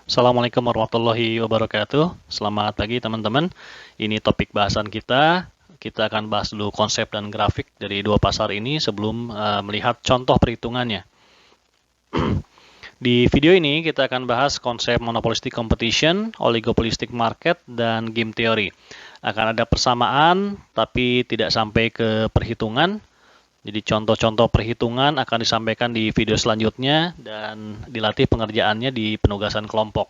Assalamualaikum warahmatullahi wabarakatuh. Selamat pagi teman-teman. Ini topik bahasan kita. Kita akan bahas dulu konsep dan grafik dari dua pasar ini sebelum melihat contoh perhitungannya. Di video ini kita akan bahas konsep monopolistic competition, oligopolistic market, dan game theory. Akan ada persamaan tapi tidak sampai ke perhitungan. Jadi contoh-contoh perhitungan akan disampaikan di video selanjutnya dan dilatih pengerjaannya di penugasan kelompok.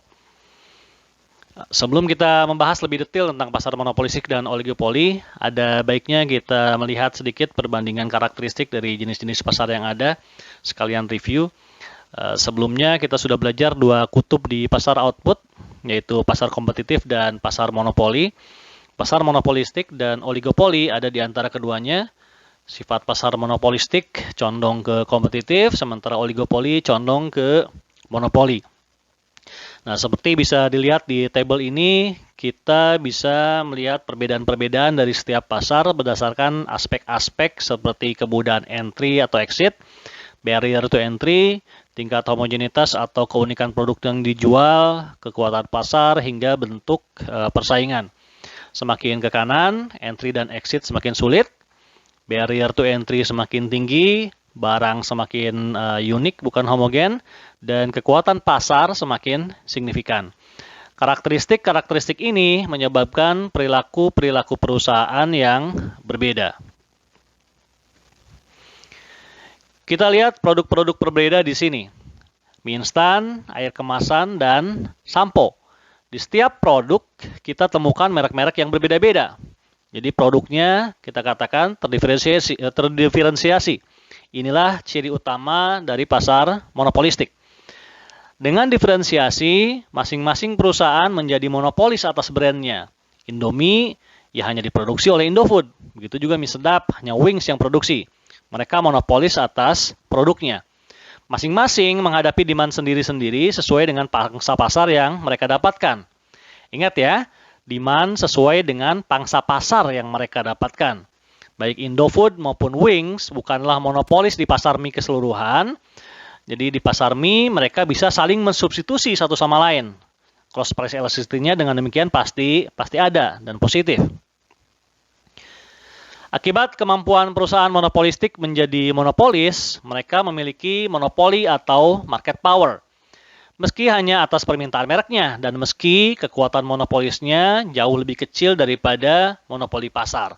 Sebelum kita membahas lebih detail tentang pasar monopolistik dan oligopoli, ada baiknya kita melihat sedikit perbandingan karakteristik dari jenis-jenis pasar yang ada, sekalian review. Sebelumnya kita sudah belajar dua kutub di pasar output, yaitu pasar kompetitif dan pasar monopoli. Pasar monopolistik dan oligopoli ada di antara keduanya. Sifat pasar monopolistik condong ke kompetitif, sementara oligopoli condong ke monopoli. Nah, seperti bisa dilihat di tabel ini, kita bisa melihat perbedaan-perbedaan dari setiap pasar berdasarkan aspek-aspek seperti kemudahan entry atau exit, barrier to entry, tingkat homogenitas atau keunikan produk yang dijual, kekuatan pasar, hingga bentuk persaingan. Semakin ke kanan, entry dan exit semakin sulit, barrier to entry semakin tinggi, barang semakin unik bukan homogen, dan kekuatan pasar semakin signifikan. Karakteristik ini menyebabkan perilaku perusahaan yang berbeda. Kita lihat produk-produk berbeda di sini. Mie instan, air kemasan, dan sampo. Di setiap produk kita temukan merek-merek yang berbeda-beda. Jadi produknya kita katakan terdiferensiasi. Inilah ciri utama dari pasar monopolistik. Dengan diferensiasi, masing-masing perusahaan menjadi monopolis atas brandnya. Indomie ya hanya diproduksi oleh Indofood. Begitu juga mie sedap, hanya Wings yang produksi. Mereka monopolis atas produknya. Masing-masing menghadapi demand sendiri-sendiri sesuai dengan pangsa pasar yang mereka dapatkan. Ingat ya, demand sesuai dengan pangsa pasar yang mereka dapatkan. Baik Indofood maupun Wings bukanlah monopolis di pasar mie keseluruhan. Jadi di pasar mie mereka bisa saling mensubstitusi satu sama lain. Cross price elasticity-nya dengan demikian pasti ada dan positif. Akibat kemampuan perusahaan monopolistik menjadi monopolis, mereka memiliki monopoli atau market power. Meski hanya atas permintaan mereknya dan meski kekuatan monopolisnya jauh lebih kecil daripada monopoli pasar.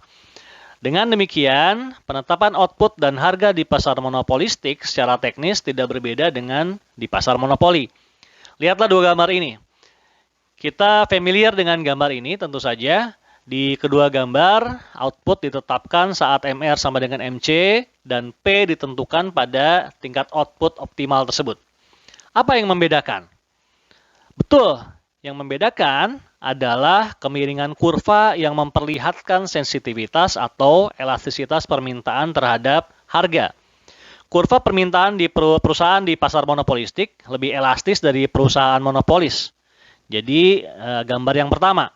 Dengan demikian, penetapan output dan harga di pasar monopolistik secara teknis tidak berbeda dengan di pasar monopoli. Lihatlah dua gambar ini. Kita familiar dengan gambar ini tentu saja. Di kedua gambar, output ditetapkan saat MR sama dengan MC dan P ditentukan pada tingkat output optimal tersebut. Apa yang membedakan? Betul, yang membedakan adalah kemiringan kurva yang memperlihatkan sensitivitas atau elastisitas permintaan terhadap harga. Kurva permintaan di perusahaan di pasar monopolistik lebih elastis dari perusahaan monopolis. Jadi, gambar yang pertama.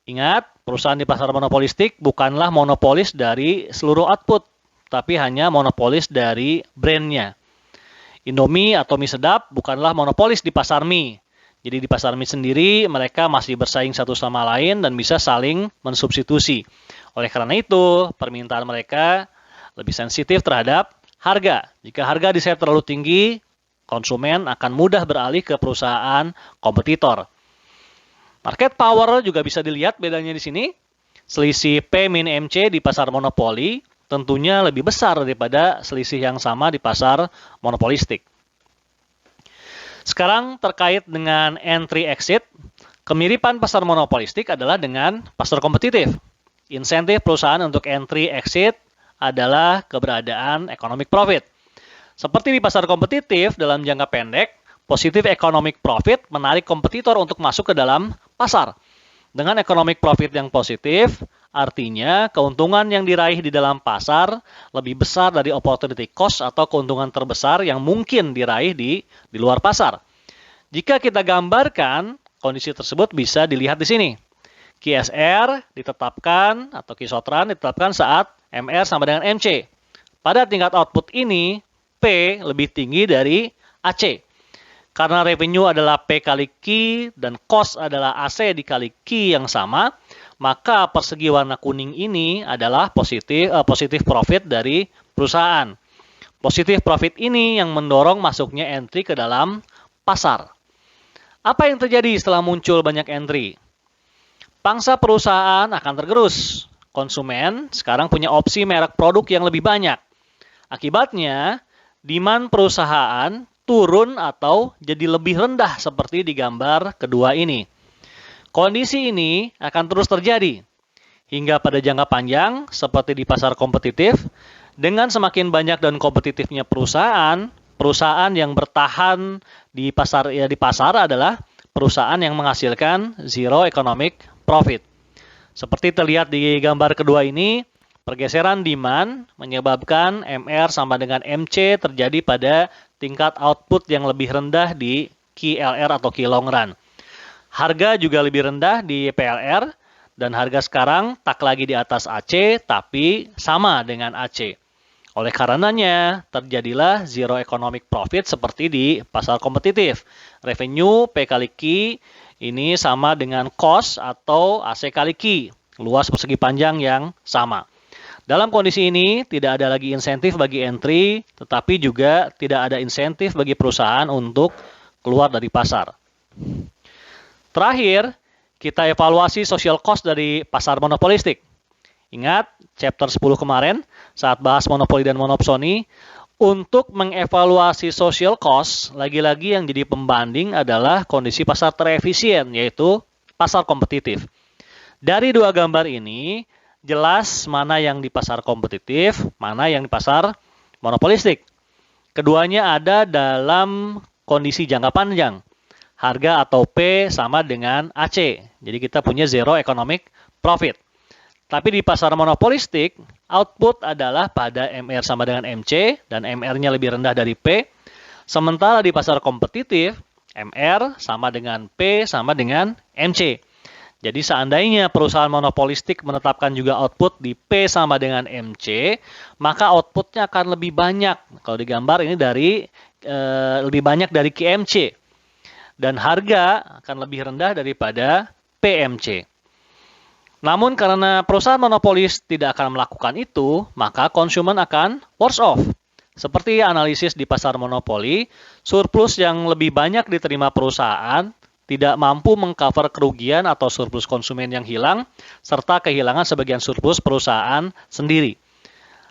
Ingat, perusahaan di pasar monopolistik bukanlah monopolis dari seluruh output, tapi hanya monopolis dari brandnya. Indomie atau mie sedap bukanlah monopolis di pasar mie. Jadi di pasar mie sendiri mereka masih bersaing satu sama lain dan bisa saling mensubstitusi. Oleh karena itu, permintaan mereka lebih sensitif terhadap harga. Jika harga di set terlalu tinggi, konsumen akan mudah beralih ke perusahaan kompetitor. Market power juga bisa dilihat bedanya di sini. Selisih P-MC di pasar monopoli tentunya lebih besar daripada selisih yang sama di pasar monopolistik. Sekarang terkait dengan entry exit, kemiripan pasar monopolistik adalah dengan pasar kompetitif. Insentif perusahaan untuk entry exit adalah keberadaan economic profit. Seperti di pasar kompetitif dalam jangka pendek, positif economic profit menarik kompetitor untuk masuk ke dalam pasar. Dengan economic profit yang positif, artinya keuntungan yang diraih di dalam pasar lebih besar dari opportunity cost atau keuntungan terbesar yang mungkin diraih di luar pasar. Jika kita gambarkan, kondisi tersebut bisa dilihat di sini. QSR ditetapkan atau Kisotran ditetapkan saat MR sama dengan MC. Pada tingkat output ini, P lebih tinggi dari AC. Karena revenue adalah P kali Q dan cost adalah AC dikali Q yang sama, maka persegi warna kuning ini adalah positif profit dari perusahaan. Positif profit ini yang mendorong masuknya entry ke dalam pasar. Apa yang terjadi setelah muncul banyak entry? Pangsa perusahaan akan tergerus. Konsumen sekarang punya opsi merek produk yang lebih banyak. Akibatnya, demand perusahaan turun atau jadi lebih rendah seperti di gambar kedua ini. Kondisi ini akan terus terjadi hingga pada jangka panjang seperti di pasar kompetitif. Dengan semakin banyak dan kompetitifnya perusahaan yang bertahan di pasar adalah perusahaan yang menghasilkan zero economic profit. Seperti terlihat di gambar kedua ini, pergeseran demand menyebabkan MR sama dengan MC terjadi pada tingkat output yang lebih rendah di KLR atau key long run. Harga juga lebih rendah di PLR dan harga sekarang tak lagi di atas AC tapi sama dengan AC. Oleh karenanya terjadilah zero economic profit seperti di pasar kompetitif. Revenue P kali Q ini sama dengan cost atau AC kali Q, luas persegi panjang yang sama. Dalam kondisi ini tidak ada lagi insentif bagi entry, tetapi juga tidak ada insentif bagi perusahaan untuk keluar dari pasar. Terakhir, kita evaluasi social cost dari pasar monopolistik. Ingat, chapter 10 kemarin, saat bahas monopoli dan monopsoni, untuk mengevaluasi social cost, lagi-lagi yang jadi pembanding adalah kondisi pasar terefisien, yaitu pasar kompetitif. Dari dua gambar ini, jelas mana yang di pasar kompetitif, mana yang di pasar monopolistik. Keduanya ada dalam kondisi jangka panjang. Harga atau P sama dengan AC. Jadi kita punya zero economic profit. Tapi di pasar monopolistik, output adalah pada MR sama dengan MC dan MR-nya lebih rendah dari P. Sementara di pasar kompetitif, MR sama dengan P sama dengan MC. Jadi seandainya perusahaan monopolistik menetapkan juga output di P sama dengan MC, maka outputnya akan lebih banyak. Kalau digambar ini lebih banyak dari QMC. Dan harga akan lebih rendah daripada PMC. Namun karena perusahaan monopolis tidak akan melakukan itu, maka konsumen akan worse off. Seperti analisis di pasar monopoli, surplus yang lebih banyak diterima perusahaan tidak mampu mengcover kerugian atau surplus konsumen yang hilang, serta kehilangan sebagian surplus perusahaan sendiri.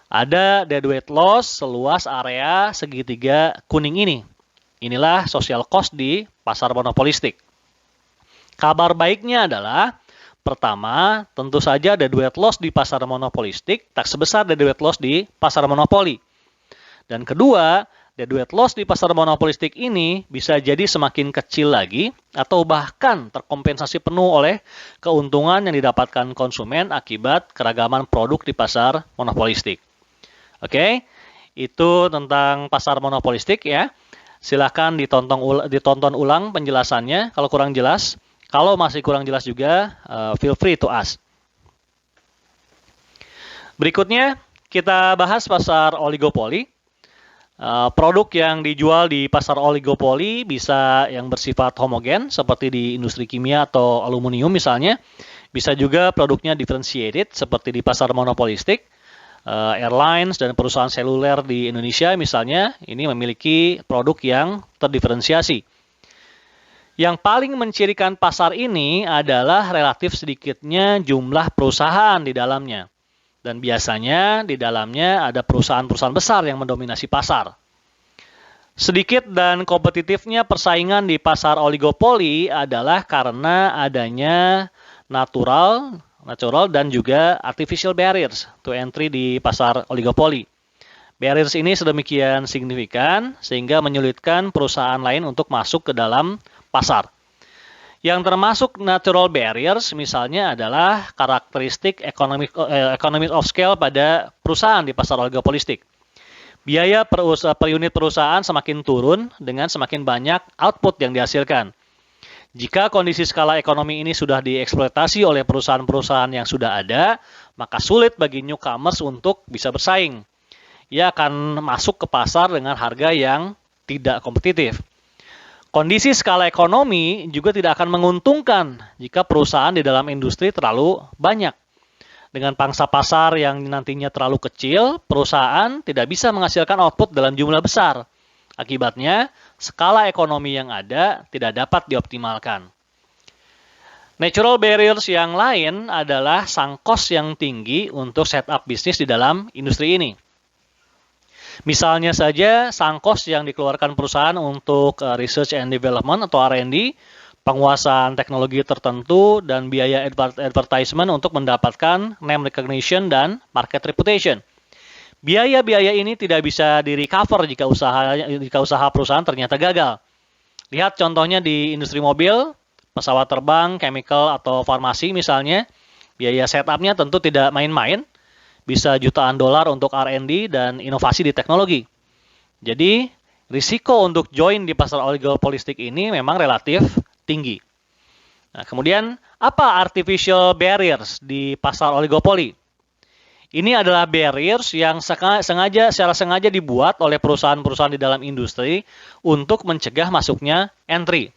Ada deadweight loss seluas area segitiga kuning ini. Inilah social cost di pasar monopolistik. Kabar baiknya adalah, pertama, tentu saja deadweight loss di pasar monopolistik tak sebesar deadweight loss di pasar monopoli. Dan kedua, deadweight loss di pasar monopolistik ini bisa jadi semakin kecil lagi atau bahkan terkompensasi penuh oleh keuntungan yang didapatkan konsumen akibat keragaman produk di pasar monopolistik. Oke, itu tentang pasar monopolistik ya. Silahkan ditonton ulang penjelasannya kalau kurang jelas. Kalau masih kurang jelas juga, feel free to ask. Berikutnya, kita bahas pasar oligopoli. Produk yang dijual di pasar oligopoli bisa yang bersifat homogen, seperti di industri kimia atau aluminium misalnya. Bisa juga produknya differentiated, seperti di pasar monopolistik. Airlines dan perusahaan seluler di Indonesia misalnya, ini memiliki produk yang terdiferensiasi. Yang paling mencirikan pasar ini adalah relatif sedikitnya jumlah perusahaan di dalamnya. Dan biasanya di dalamnya ada perusahaan-perusahaan besar yang mendominasi pasar. Sedikit dan kompetitifnya persaingan di pasar oligopoli adalah karena adanya natural dan juga artificial barriers to entry di pasar oligopoli. Barriers ini sedemikian signifikan sehingga menyulitkan perusahaan lain untuk masuk ke dalam pasar. Yang termasuk natural barriers misalnya adalah karakteristik economy of scale pada perusahaan di pasar oligopolistik. Biaya per unit perusahaan semakin turun dengan semakin banyak output yang dihasilkan. Jika kondisi skala ekonomi ini sudah dieksploitasi oleh perusahaan-perusahaan yang sudah ada, maka sulit bagi newcomers untuk bisa bersaing. Ia akan masuk ke pasar dengan harga yang tidak kompetitif. Kondisi skala ekonomi juga tidak akan menguntungkan jika perusahaan di dalam industri terlalu banyak. Dengan pangsa pasar yang nantinya terlalu kecil, perusahaan tidak bisa menghasilkan output dalam jumlah besar. Akibatnya, skala ekonomi yang ada tidak dapat dioptimalkan. Natural barriers yang lain adalah sunk cost yang tinggi untuk setup bisnis di dalam industri ini. Misalnya saja sunk cost yang dikeluarkan perusahaan untuk research and development atau R&D, penguasaan teknologi tertentu, dan biaya advertisement untuk mendapatkan name recognition dan market reputation. Biaya-biaya ini tidak bisa di-recover jika usaha perusahaan ternyata gagal. Lihat contohnya di industri mobil, pesawat terbang, chemical, atau farmasi misalnya. Biaya setupnya tentu tidak main-main, bisa jutaan dolar untuk R&D dan inovasi di teknologi. Jadi, risiko untuk join di pasar oligopolistik ini memang relatif tinggi. Nah, kemudian, apa artificial barriers di pasar oligopoli? Ini adalah barriers yang secara sengaja dibuat oleh perusahaan-perusahaan di dalam industri untuk mencegah masuknya entry.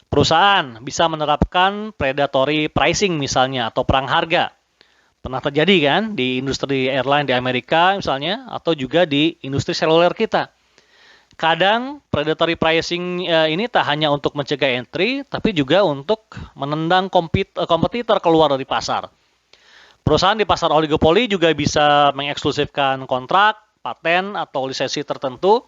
Perusahaan bisa menerapkan predatory pricing misalnya atau perang harga. Pernah terjadi kan di industri airline di Amerika misalnya, atau juga di industri seluler kita. Kadang predatory pricing ini tak hanya untuk mencegah entry, tapi juga untuk menendang kompetitor keluar dari pasar. Perusahaan di pasar oligopoli juga bisa mengeksklusifkan kontrak, paten, atau lisensi tertentu.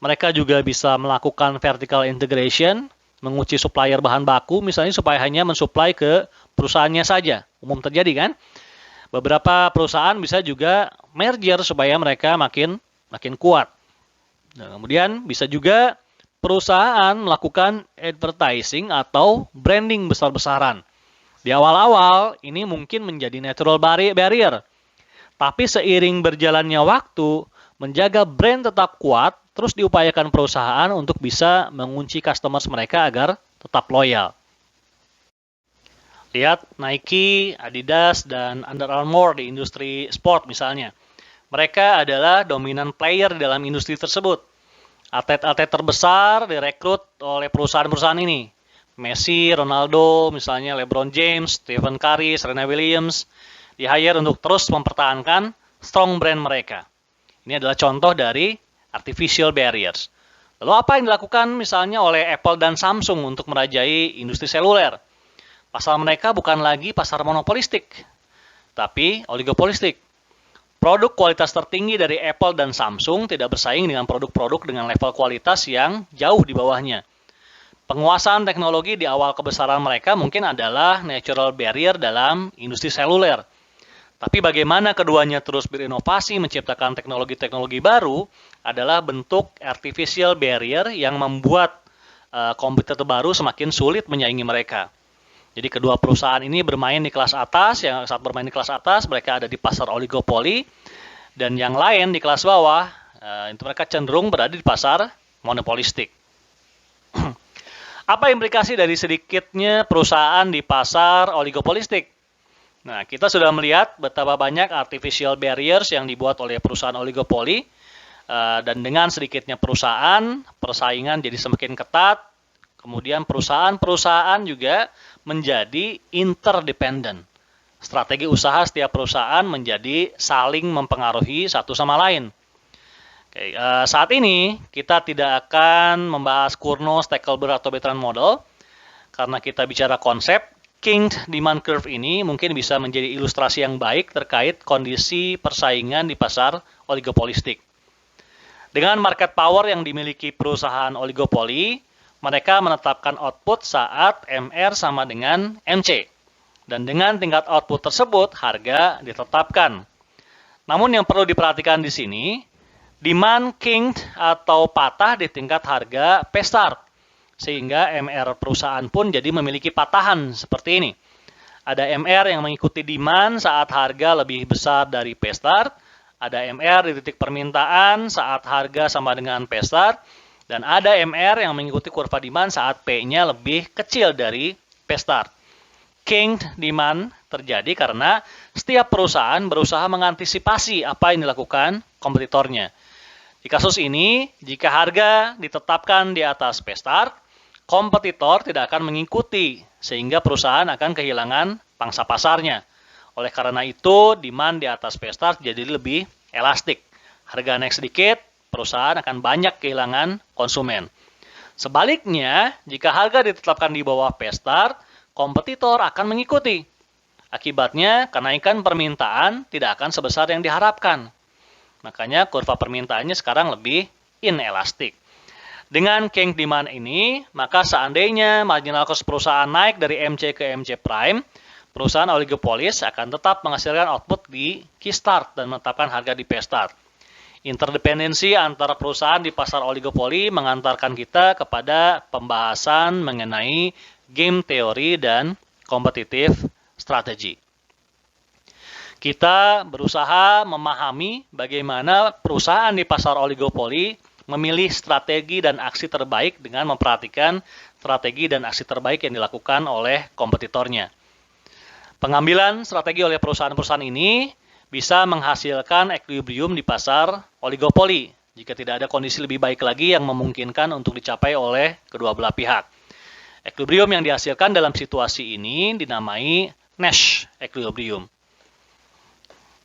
Mereka juga bisa melakukan vertical integration, mengunci supplier bahan baku misalnya supaya hanya mensuplai ke perusahaannya saja. Umum terjadi kan? Beberapa perusahaan bisa juga merger supaya mereka makin kuat. Nah, kemudian bisa juga perusahaan melakukan advertising atau branding besar-besaran. Di awal-awal ini mungkin menjadi natural barrier. Tapi seiring berjalannya waktu, menjaga brand tetap kuat, terus diupayakan perusahaan untuk bisa mengunci customers mereka agar tetap loyal. Lihat Nike, Adidas, dan Under Armour di industri sport misalnya. Mereka adalah dominan player di dalam industri tersebut. Atlet-atlet terbesar direkrut oleh perusahaan-perusahaan ini. Messi, Ronaldo, misalnya LeBron James, Stephen Curry, Serena Williams, di-hire untuk terus mempertahankan strong brand mereka. Ini adalah contoh dari artificial barriers. Lalu apa yang dilakukan misalnya oleh Apple dan Samsung untuk merajai industri seluler? Pasar mereka bukan lagi pasar monopolistik, tapi oligopolistik. Produk kualitas tertinggi dari Apple dan Samsung tidak bersaing dengan produk-produk dengan level kualitas yang jauh di bawahnya. Penguasaan teknologi di awal kebesaran mereka mungkin adalah natural barrier dalam industri seluler. Tapi bagaimana keduanya terus berinovasi menciptakan teknologi-teknologi baru adalah bentuk artificial barrier yang membuat kompetitor baru semakin sulit menyaingi mereka. Jadi kedua perusahaan ini bermain di kelas atas, yang saat bermain di kelas atas mereka ada di pasar oligopoli, dan yang lain di kelas bawah, itu mereka cenderung berada di pasar monopolistik. Apa implikasi dari sedikitnya perusahaan di pasar oligopolistik? Nah, kita sudah melihat betapa banyak artificial barriers yang dibuat oleh perusahaan oligopoli, dan dengan sedikitnya perusahaan, persaingan jadi semakin ketat. Kemudian perusahaan-perusahaan juga menjadi interdependent. Strategi usaha setiap perusahaan menjadi saling mempengaruhi satu sama lain. Oke, saat ini kita tidak akan membahas Cournot, Stackelberg, atau Bertrand model. Karena kita bicara konsep, Kinked Demand Curve ini mungkin bisa menjadi ilustrasi yang baik terkait kondisi persaingan di pasar oligopolistik. Dengan market power yang dimiliki perusahaan oligopoli, mereka menetapkan output saat MR sama dengan MC. Dan dengan tingkat output tersebut, harga ditetapkan. Namun yang perlu diperhatikan di sini, demand kinked atau patah di tingkat harga P-start. Sehingga MR perusahaan pun jadi memiliki patahan seperti ini. Ada MR yang mengikuti demand saat harga lebih besar dari P-start. Ada MR di titik permintaan saat harga sama dengan P-start. Dan ada MR yang mengikuti kurva demand saat P-nya lebih kecil dari P-start. Kinked demand terjadi karena setiap perusahaan berusaha mengantisipasi apa yang dilakukan kompetitornya. Di kasus ini, jika harga ditetapkan di atas P-start, kompetitor tidak akan mengikuti, sehingga perusahaan akan kehilangan pangsa pasarnya. Oleh karena itu, demand di atas P-Start jadi lebih elastik. Harga naik sedikit, perusahaan akan banyak kehilangan konsumen. Sebaliknya, jika harga ditetapkan di bawah P-Start, kompetitor akan mengikuti. Akibatnya, kenaikan permintaan tidak akan sebesar yang diharapkan. Makanya kurva permintaannya sekarang lebih inelastik. Dengan kink demand ini, maka seandainya marginal cost perusahaan naik dari MC ke MC prime, perusahaan oligopolis akan tetap menghasilkan output di Q-Start dan menetapkan harga di P-Start. Interdependensi antara perusahaan di pasar oligopoli mengantarkan kita kepada pembahasan mengenai game teori dan kompetitif strategi. Kita berusaha memahami bagaimana perusahaan di pasar oligopoli memilih strategi dan aksi terbaik dengan memperhatikan strategi dan aksi terbaik yang dilakukan oleh kompetitornya. Pengambilan strategi oleh perusahaan-perusahaan ini bisa menghasilkan equilibrium di pasar oligopoli jika tidak ada kondisi lebih baik lagi yang memungkinkan untuk dicapai oleh kedua belah pihak. Equilibrium yang dihasilkan dalam situasi ini dinamai Nash equilibrium.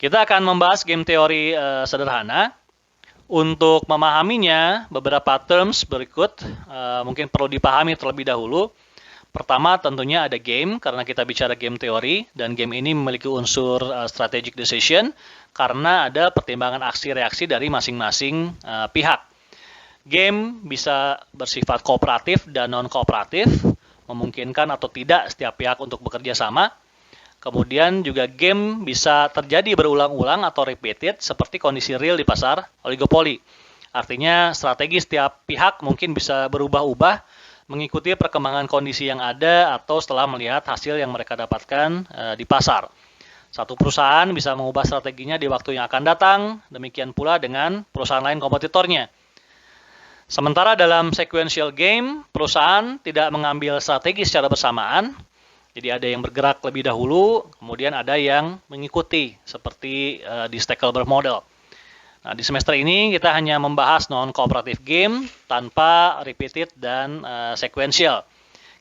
Kita akan membahas game teori sederhana. Untuk memahaminya, beberapa terms berikut mungkin perlu dipahami terlebih dahulu. Pertama, tentunya ada game, karena kita bicara game teori, dan game ini memiliki unsur strategic decision, karena ada pertimbangan aksi-reaksi dari masing-masing pihak. Game bisa bersifat kooperatif dan non-kooperatif, memungkinkan atau tidak setiap pihak untuk bekerja sama. Kemudian juga game bisa terjadi berulang-ulang atau repeated seperti kondisi real di pasar oligopoli. Artinya strategi setiap pihak mungkin bisa berubah-ubah mengikuti perkembangan kondisi yang ada atau setelah melihat hasil yang mereka dapatkan di pasar. Satu perusahaan bisa mengubah strateginya di waktu yang akan datang, demikian pula dengan perusahaan lain kompetitornya. Sementara dalam sequential game, perusahaan tidak mengambil strategi secara bersamaan. Jadi ada yang bergerak lebih dahulu, kemudian ada yang mengikuti, seperti di Stackelberg model. Nah, di semester ini kita hanya membahas non-cooperative game tanpa repeated dan sequential.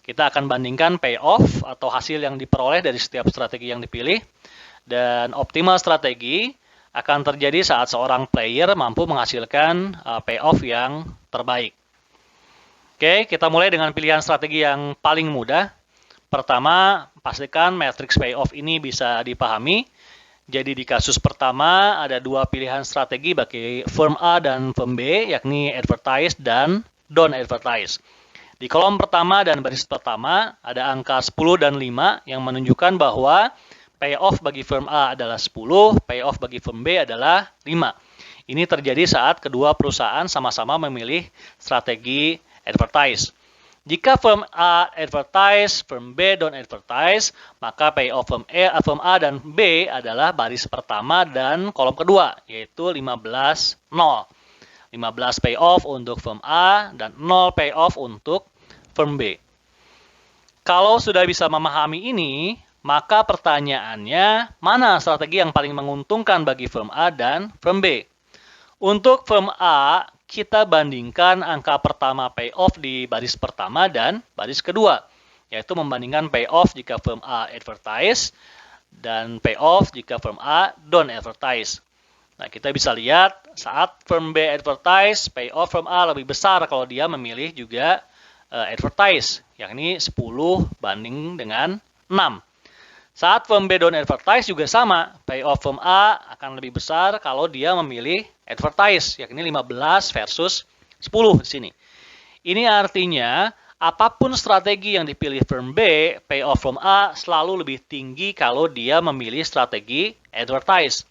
Kita akan bandingkan payoff atau hasil yang diperoleh dari setiap strategi yang dipilih. Dan optimal strategi akan terjadi saat seorang player mampu menghasilkan payoff yang terbaik. Oke, kita mulai dengan pilihan strategi yang paling mudah. Pertama, pastikan matrix payoff ini bisa dipahami. Jadi di kasus pertama ada dua pilihan strategi bagi firm A dan firm B, yakni advertise dan don't advertise. Di kolom pertama dan baris pertama ada angka 10 dan 5 yang menunjukkan bahwa payoff bagi firm A adalah 10, payoff bagi firm B adalah 5. Ini terjadi saat kedua perusahaan sama-sama memilih strategi advertise. Jika firm A advertise, firm B don't advertise, maka payoff firm A dan B adalah baris pertama dan kolom kedua, yaitu 15, 0. 15 payoff untuk firm A dan 0 payoff untuk firm B. Kalau sudah bisa memahami ini, maka pertanyaannya, mana strategi yang paling menguntungkan bagi firm A dan firm B? Untuk firm A, kita bandingkan angka pertama payoff di baris pertama dan baris kedua, yaitu membandingkan payoff jika firm A advertise dan payoff jika firm A don't advertise. Nah, kita bisa lihat saat firm B advertise, payoff firm A lebih besar kalau dia memilih juga advertise, yakni 10 banding dengan 6. Saat firm B don't advertise juga sama, payoff firm A akan lebih besar kalau dia memilih advertise, yakni 15 versus 10 di sini. Ini artinya, apapun strategi yang dipilih firm B, payoff firm A selalu lebih tinggi kalau dia memilih strategi advertise.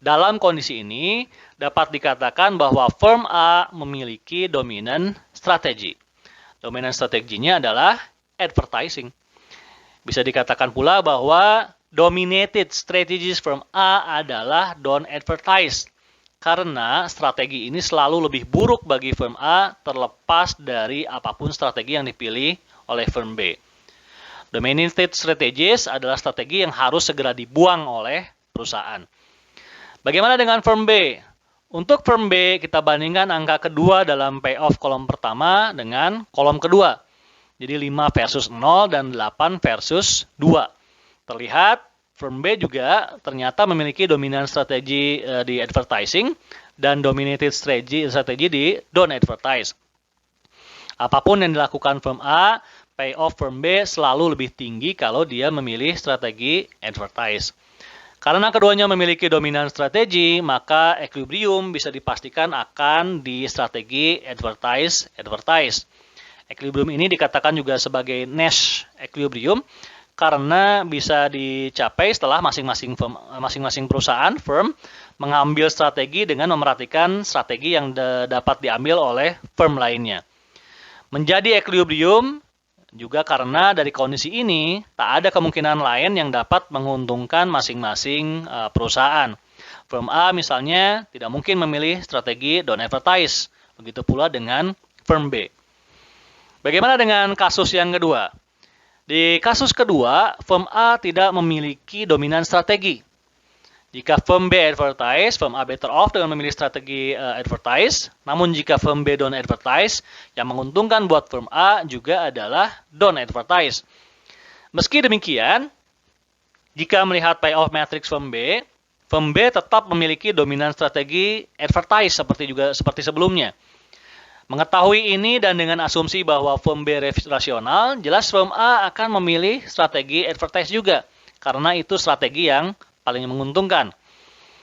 Dalam kondisi ini, dapat dikatakan bahwa firm A memiliki dominant strategi. Dominant strateginya adalah advertising. Bisa dikatakan pula bahwa dominated strategies firm A adalah don't advertise. Karena strategi ini selalu lebih buruk bagi firm A terlepas dari apapun strategi yang dipilih oleh firm B. Dominated strategies adalah strategi yang harus segera dibuang oleh perusahaan. Bagaimana dengan firm B? Untuk firm B, kita bandingkan angka kedua dalam payoff kolom pertama dengan kolom kedua. Jadi 5 versus 0 dan 8 versus 2. Terlihat firm B juga ternyata memiliki dominan strategi di advertising dan dominated strategi di don't advertise. Apapun yang dilakukan firm A, payoff firm B selalu lebih tinggi kalau dia memilih strategi advertise. Karena keduanya memiliki dominan strategi, maka equilibrium bisa dipastikan akan di strategi advertise. Equilibrium ini dikatakan juga sebagai Nash equilibrium karena bisa dicapai setelah masing-masing perusahaan firm mengambil strategi dengan memerhatikan strategi yang dapat diambil oleh firm lainnya. Menjadi equilibrium juga karena dari kondisi ini tak ada kemungkinan lain yang dapat menguntungkan masing-masing perusahaan. Firm A misalnya tidak mungkin memilih strategi don't advertise, begitu pula dengan firm B. Bagaimana dengan kasus yang kedua? Di kasus kedua, firm A tidak memiliki dominan strategi. Jika firm B advertise, firm A better off dengan memilih strategi advertise. Namun jika firm B don't advertise, yang menguntungkan buat firm A juga adalah don't advertise. Meski demikian, jika melihat payoff matrix firm B tetap memiliki dominan strategi advertise seperti sebelumnya. Mengetahui ini dan dengan asumsi bahwa firm B rasional, jelas firm A akan memilih strategi advertise juga, karena itu strategi yang paling menguntungkan.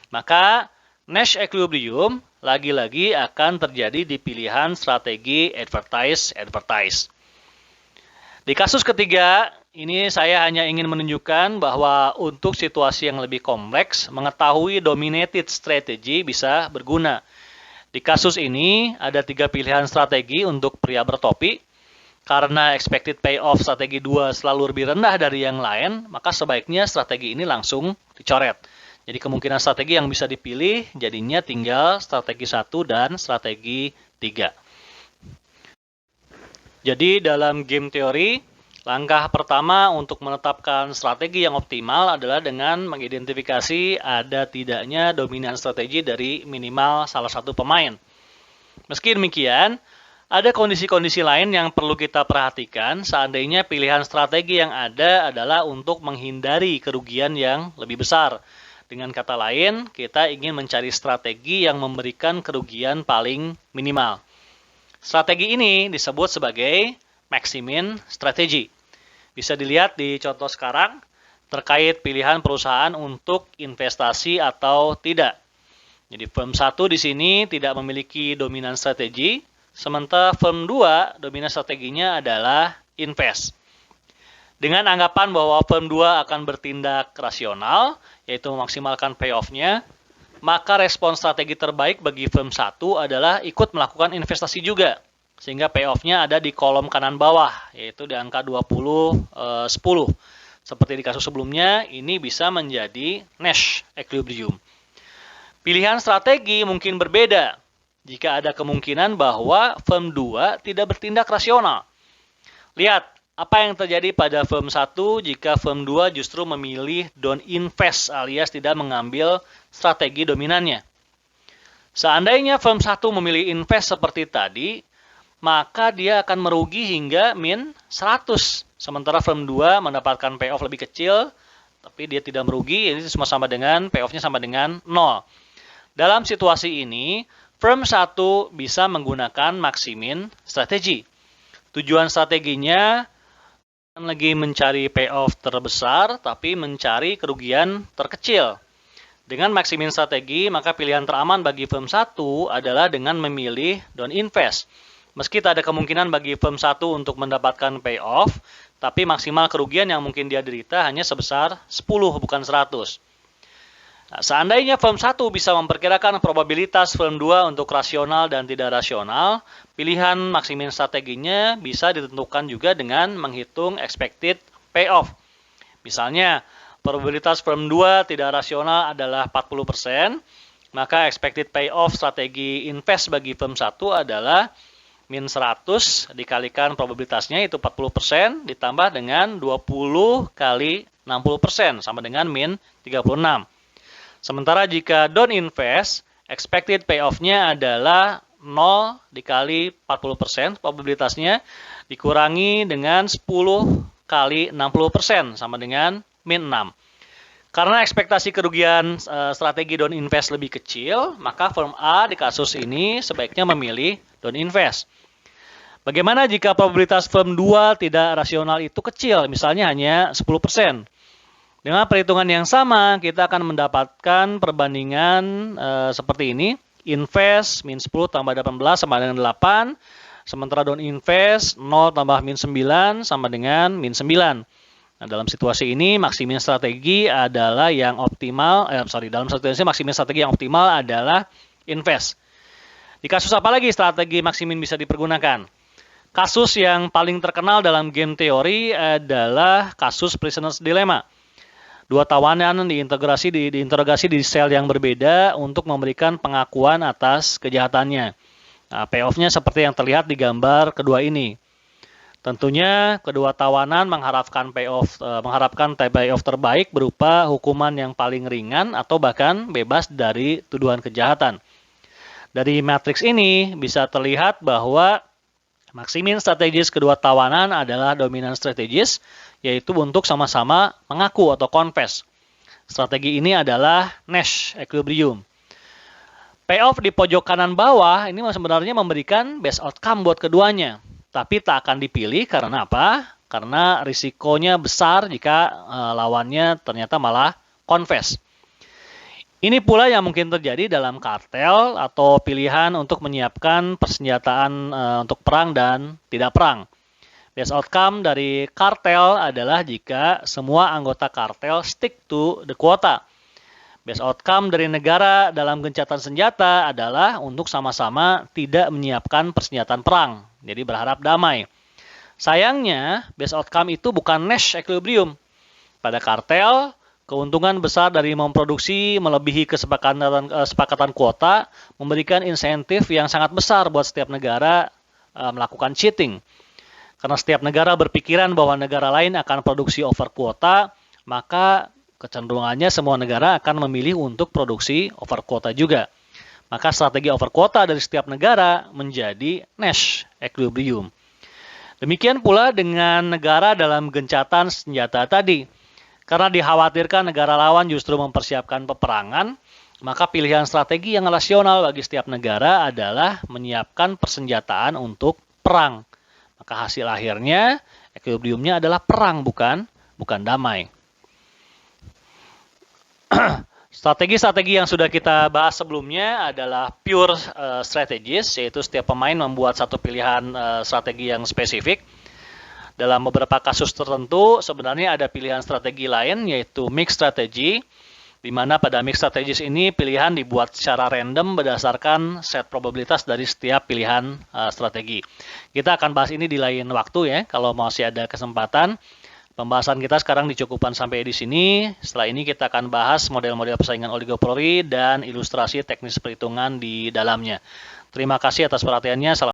Maka Nash equilibrium lagi-lagi akan terjadi di pilihan strategi advertise. Di kasus ketiga, ini saya hanya ingin menunjukkan bahwa untuk situasi yang lebih kompleks, mengetahui dominated strategy bisa berguna. Di kasus ini, ada 3 pilihan strategi untuk pria bertopi. Karena expected payoff strategi 2 selalu lebih rendah dari yang lain, maka sebaiknya strategi ini langsung dicoret. Jadi kemungkinan strategi yang bisa dipilih jadinya tinggal strategi 1 dan strategi 3. Jadi dalam game teori, langkah pertama untuk menetapkan strategi yang optimal adalah dengan mengidentifikasi ada tidaknya dominan strategi dari minimal salah satu pemain. Meski demikian, ada kondisi-kondisi lain yang perlu kita perhatikan seandainya pilihan strategi yang ada adalah untuk menghindari kerugian yang lebih besar. Dengan kata lain, kita ingin mencari strategi yang memberikan kerugian paling minimal. Strategi ini disebut sebagai maximin strategi. Bisa dilihat di contoh sekarang terkait pilihan perusahaan untuk investasi atau tidak. Jadi firm 1 di sini tidak memiliki dominan strategi, sementara firm 2 dominan strateginya adalah invest. Dengan anggapan bahwa firm 2 akan bertindak rasional, yaitu memaksimalkan payoff-nya, maka respon strategi terbaik bagi firm 1 adalah ikut melakukan investasi juga. Sehingga payoff-nya ada di kolom kanan bawah, yaitu di angka 20-10. Seperti di kasus sebelumnya, ini bisa menjadi Nash equilibrium. Pilihan strategi mungkin berbeda jika ada kemungkinan bahwa firm 2 tidak bertindak rasional. Lihat, apa yang terjadi pada firm 1 jika firm 2 justru memilih don't invest alias tidak mengambil strategi dominannya. Seandainya firm 1 memilih invest seperti tadi, maka dia akan merugi hingga min 100. Sementara firm 2 mendapatkan payoff lebih kecil, tapi dia tidak merugi, ini semua sama dengan payoff-nya sama dengan 0. Dalam situasi ini, firm 1 bisa menggunakan maximin strategi. Tujuan strateginya bukan lagi mencari payoff terbesar, tapi mencari kerugian terkecil. Dengan maximin strategi, maka pilihan teraman bagi firm 1 adalah dengan memilih don't invest. Meski tak ada kemungkinan bagi firm 1 untuk mendapatkan payoff, tapi maksimal kerugian yang mungkin dia derita hanya sebesar 10, bukan 100. Nah, seandainya firm 1 bisa memperkirakan probabilitas firm 2 untuk rasional dan tidak rasional, pilihan maksimin strateginya bisa ditentukan juga dengan menghitung expected payoff. Misalnya, probabilitas firm 2 tidak rasional adalah 40%, maka expected payoff strategi invest bagi firm 1 adalah min 100 dikalikan probabilitasnya itu 40% ditambah dengan 20 kali 60% sama dengan min 36. Sementara jika don't invest, expected payoff-nya adalah 0 dikali 40% probabilitasnya dikurangi dengan 10 kali 60% sama dengan min 6. Karena ekspektasi kerugian strategi don't invest lebih kecil, maka firm A di kasus ini sebaiknya memilih don't invest. Bagaimana jika probabilitas firm 2 tidak rasional itu kecil, misalnya hanya 10%? Dengan perhitungan yang sama, kita akan mendapatkan perbandingan seperti ini. Invest min 10 tambah 18 sama dengan 8. Sementara don't invest 0 tambah min 9 sama dengan min 9. Nah, dalam situasi ini maksimin strategi adalah yang optimal. Dalam situasi maksimin strategi yang optimal adalah invest. Di kasus apa lagi strategi maksimin bisa dipergunakan? Kasus yang paling terkenal dalam game teori adalah kasus prisoner's dilemma. Dua tawanan diinterogasi di sel yang berbeda untuk memberikan pengakuan atas kejahatannya. Nah, payoff-nya seperti yang terlihat di gambar kedua ini. Tentunya kedua tawanan mengharapkan payoff terbaik berupa hukuman yang paling ringan atau bahkan bebas dari tuduhan kejahatan. Dari matriks ini bisa terlihat bahwa maksimin strategis kedua tawanan adalah dominan strategis, yaitu untuk sama-sama mengaku atau confess. Strategi ini adalah Nash equilibrium. Payoff di pojok kanan bawah ini sebenarnya memberikan best outcome buat keduanya. Tapi tak akan dipilih karena apa? Karena risikonya besar jika lawannya ternyata malah confess. Ini pula yang mungkin terjadi dalam kartel atau pilihan untuk menyiapkan persenjataan untuk perang dan tidak perang. Best outcome dari kartel adalah jika semua anggota kartel stick to the quota. Best outcome dari negara dalam gencatan senjata adalah untuk sama-sama tidak menyiapkan persenjataan perang. Jadi berharap damai. Sayangnya, best outcome itu bukan Nash equilibrium. Pada kartel, keuntungan besar dari memproduksi melebihi kesepakatan kuota memberikan insentif yang sangat besar buat setiap negara melakukan cheating. Karena setiap negara berpikiran bahwa negara lain akan produksi over kuota, maka kecenderungannya semua negara akan memilih untuk produksi over kuota juga. Maka strategi over kuota dari setiap negara menjadi Nash equilibrium. Demikian pula dengan negara dalam gencatan senjata tadi. Karena dikhawatirkan negara lawan justru mempersiapkan peperangan, maka pilihan strategi yang rasional bagi setiap negara adalah menyiapkan persenjataan untuk perang. Maka hasil akhirnya equilibriumnya adalah perang, bukan damai. Strategi-strategi yang sudah kita bahas sebelumnya adalah pure strategis, yaitu setiap pemain membuat satu pilihan strategi yang spesifik. Dalam beberapa kasus tertentu sebenarnya ada pilihan strategi lain, yaitu mixed strategy, di mana pada mixed strategies ini pilihan dibuat secara random berdasarkan set probabilitas dari setiap pilihan strategi. Kita akan bahas ini di lain waktu ya, kalau masih ada kesempatan. Pembahasan kita sekarang dicukupkan sampai di sini. Setelah ini kita akan bahas model-model persaingan oligopoli dan ilustrasi teknis perhitungan di dalamnya. Terima kasih atas perhatiannya. Salam.